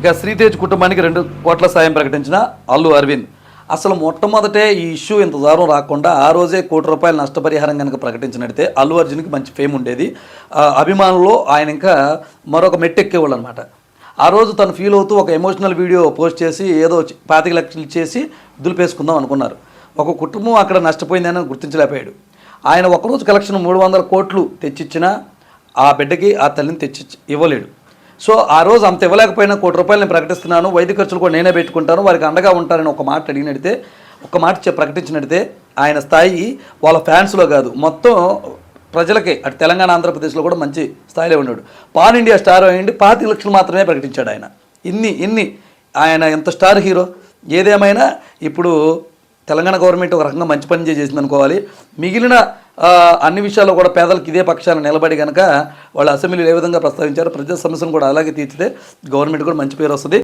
ఇక శ్రీతేజ్ కుటుంబానికి 2 కోట్ల సాయం ప్రకటించిన అల్లు అరవింద్. అసలు మొట్టమొదటే ఈ ఇష్యూ ఇంత దూరం రాకుండా ఆ రోజే ₹1 కోటి నష్టపరిహారం కనుక ప్రకటించినట్టే అల్లు అర్జున్కి మంచి ఫేమ్ ఉండేది. అభిమానులు ఆయన ఇంకా మరొక మెట్టెక్కేవాళ్ళు అనమాట. ఆ రోజు తను ఫీల్ అవుతూ ఒక ఎమోషనల్ వీడియో పోస్ట్ చేసి ఏదో 25 లక్షలు ఇచ్చేసి దులిపేసుకుందాం అనుకున్నారు. ఒక కుటుంబం అక్కడ నష్టపోయిందని గుర్తించలేకపోయాడు. ఆయన ఒకరోజు కలెక్షన్ 300 కోట్లు తెచ్చిచ్చినా ఆ బిడ్డకి ఆ తల్లిని తెచ్చి ఇవ్వలేడు. సో ఆ రోజు అంత ఇవ్వలేకపోయినా ₹1 కోటి నేను ప్రకటిస్తున్నాను, వైద్య ఖర్చులు కూడా నేనే పెట్టుకుంటాను, వారికి అండగా ఉంటానని ఒక మాట అడిగినడితే, ఒక మాట ప్రకటించినడితే ఆయన స్థాయి వాళ్ళ ఫ్యాన్స్లో కాదు మొత్తం ప్రజలకే, అటు తెలంగాణ ఆంధ్రప్రదేశ్లో కూడా మంచి స్థాయిలో ఉన్నాడు. పాన్ ఇండియా స్టార్ అయ్యిండి 25 లక్షలు మాత్రమే ప్రకటించాడు ఆయన. ఇన్ని ఆయన ఎంత స్టార్ హీరో. ఏదేమైనా ఇప్పుడు తెలంగాణ గవర్నమెంట్ ఒక రకంగా మంచి పని చేసింది అనుకోవాలి. మిగిలిన అన్ని విషయాల్లో కూడా పేదలకు ఇదే పక్షాన నిలబడి కనుక వాళ్ళు అసెంబ్లీలో ఏ విధంగా ప్రస్తావించారో ప్రజా సమస్యను కూడా అలాగే తీర్చితే గవర్నమెంట్ కూడా మంచి పేరు వస్తుంది.